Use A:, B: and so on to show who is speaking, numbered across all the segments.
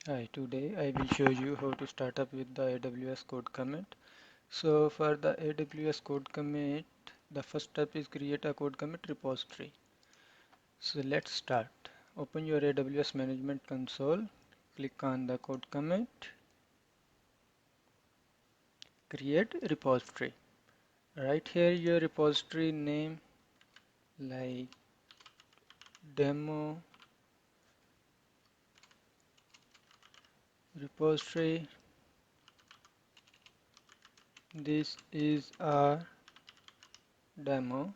A: Hi, today I will show you how to start up with the AWS CodeCommit. So for the AWS CodeCommit, the first step is create a CodeCommit repository. So let's start. Open your AWS Management Console, click on the CodeCommit, create repository. Write here your repository name like demo repository. This is our demo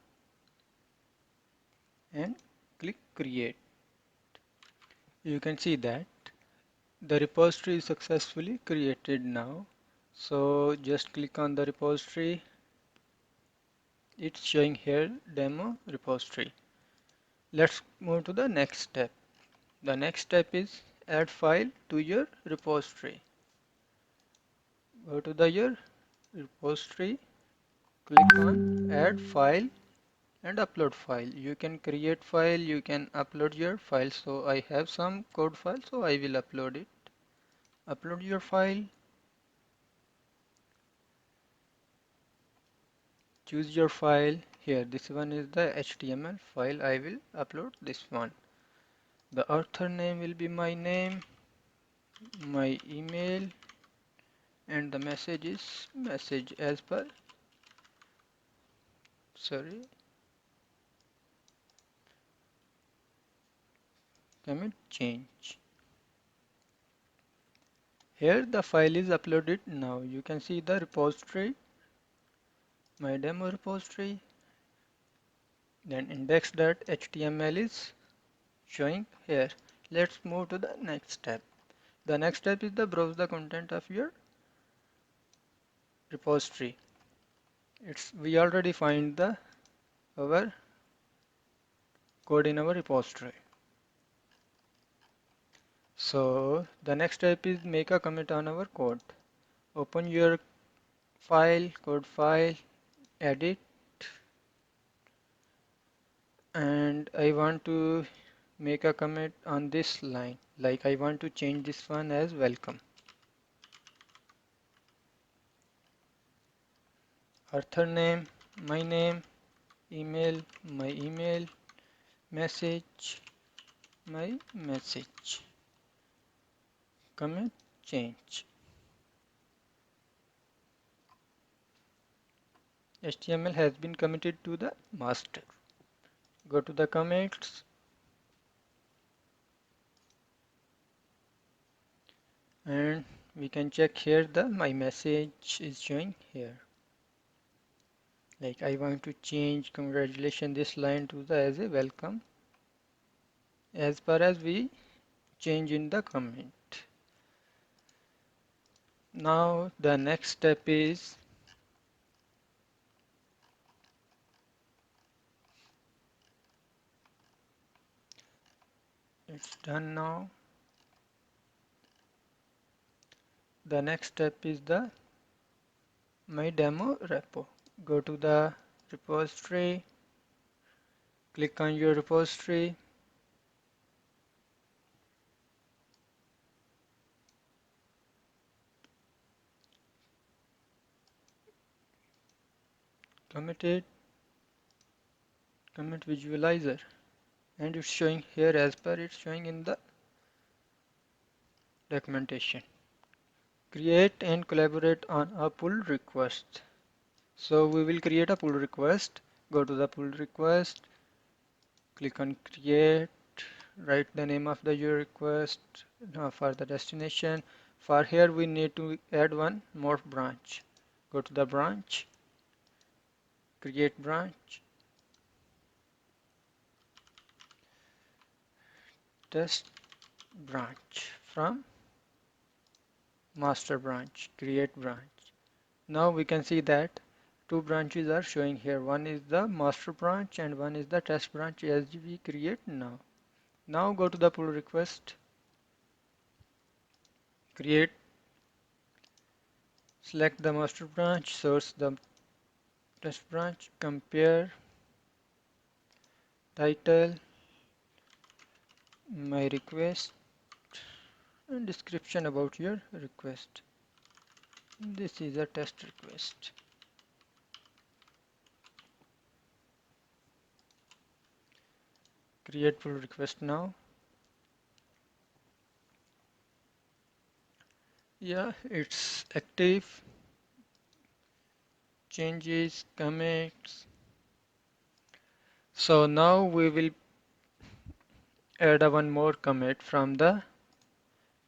A: and click create. You can see that the repository is successfully created now. So just click on the repository. It's showing here demo repository. Let's move to the next step. The next step is add file to your repository. Go to your repository, click on add file and upload file. You can create file, you can upload your file. So I have some code file, so I will upload it. Upload your file. Choose your file. Here, this one is the HTML file. I will upload this one. The author name will be my name, my email, and the message is message as per, sorry, commit change. Here the file is uploaded now. You can see the repository, my demo repository, then index.html is showing here. Let's move to the next step. The next step is the browse the content of your repository. We already find the our code in our repository. So the next step is make a commit on our code. Open your file, code file, edit, and I want to make a commit on this line. Like I want to change this one as welcome. Author name, my name, email, my email, message, my message. Commit change. HTML has been committed to the master. Go to the commits and we can check here the my message is showing here. Like I want to change congratulations this line to the as a welcome as far as we change in the comment. Now the next step is it's done now. The next step is the my demo repo. Go to the repository, click on your repository, commit it, commit visualizer, and it's showing here as per it's showing in the documentation. Create and collaborate on a pull request. So we will create a pull request. Go to the pull request, click on create, write the name of the your request for the destination. For here we need to add one more branch. Go to the branch, create branch, test branch from master branch, create branch. Now we can see that two branches are showing here. One is the master branch and one is the test branch as we create now. Now go to the pull request, create, select the master branch, source the test branch, compare, title, my request, and description about your request. This is a test request. Create pull request now. Yeah, it's active. Changes, commits. So now we will add a one more commit from the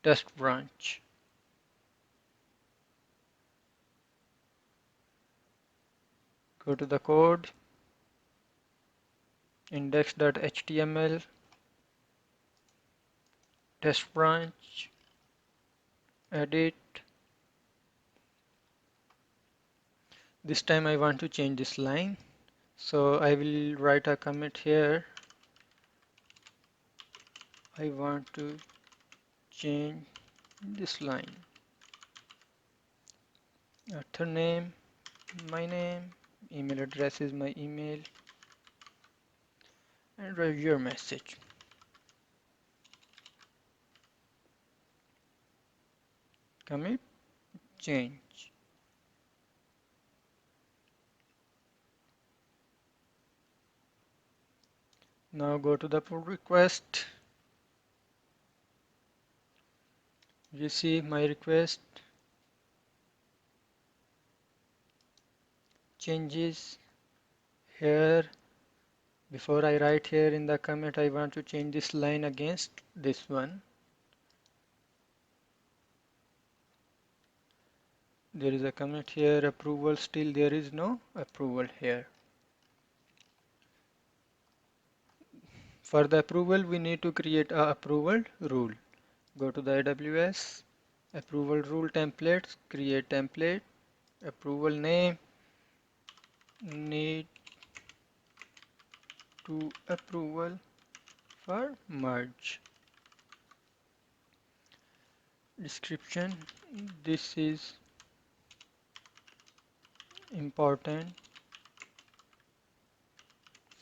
A: test branch. Go to the code, index.html, test branch, edit. This time I want to change this line. So I will write a commit here. I want to change this line. Author name, my name, email address is my email, and write your message. Commit, change. Now go to the pull request. You see my request, changes here. Before I write here in the commit, I want to change this line against this one. There is a commit here, approval, still there is no approval here. For the approval, we need to create a approval rule. Go to the AWS, approval rule templates, create template, approval name, need to approval for merge. Description, this is important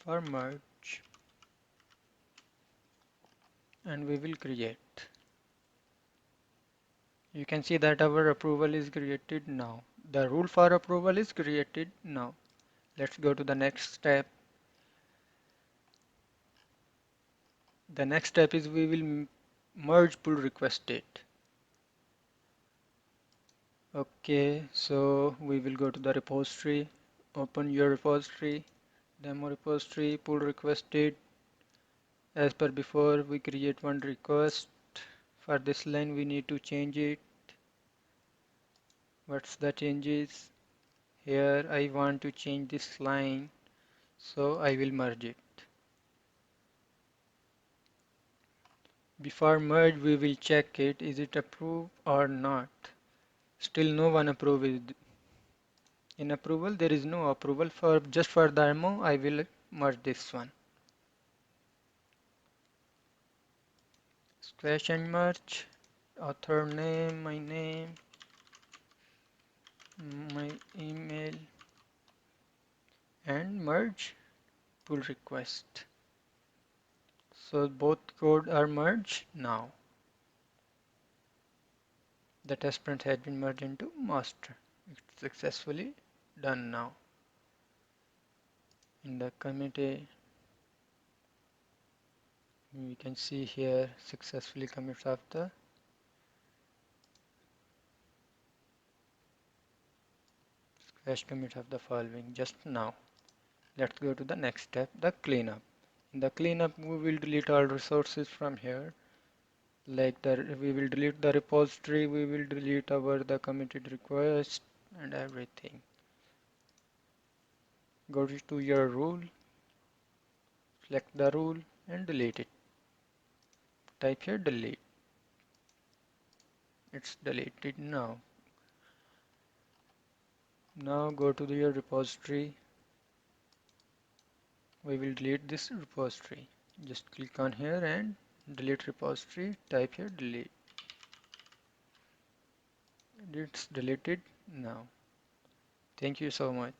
A: for merge, and we will create. You can see that our approval is created now. The rule for approval is created now. Let's go to the next step. The next step is we will merge pull request state. Okay, so we will go to the repository, open your repository, demo repository, pull request state. As per before, we create one request. For this line, we need to change it. What's the changes? Here I want to change this line, so I will merge it. Before merge, we will check it, is it approved or not. Still no one approved it. In approval, there is no approval. For just for the demo, I will merge this one. Squash and merge. Author name, my email, and merge pull request. So both code are merged now. The test print has been merged into master. It's successfully done now. In the committee, we can see here successfully commits of the squash commit of the following just now. Let's go to the next step, the cleanup. In the cleanup, we will delete all resources from here. Like we will delete the repository, we will delete the committed request and everything. Go to your rule, select the rule and delete it. Type here delete. It's deleted now. Now go to your repository. We will delete this repository. Just click on here and delete repository. Type here delete. It's deleted now. Thank you so much.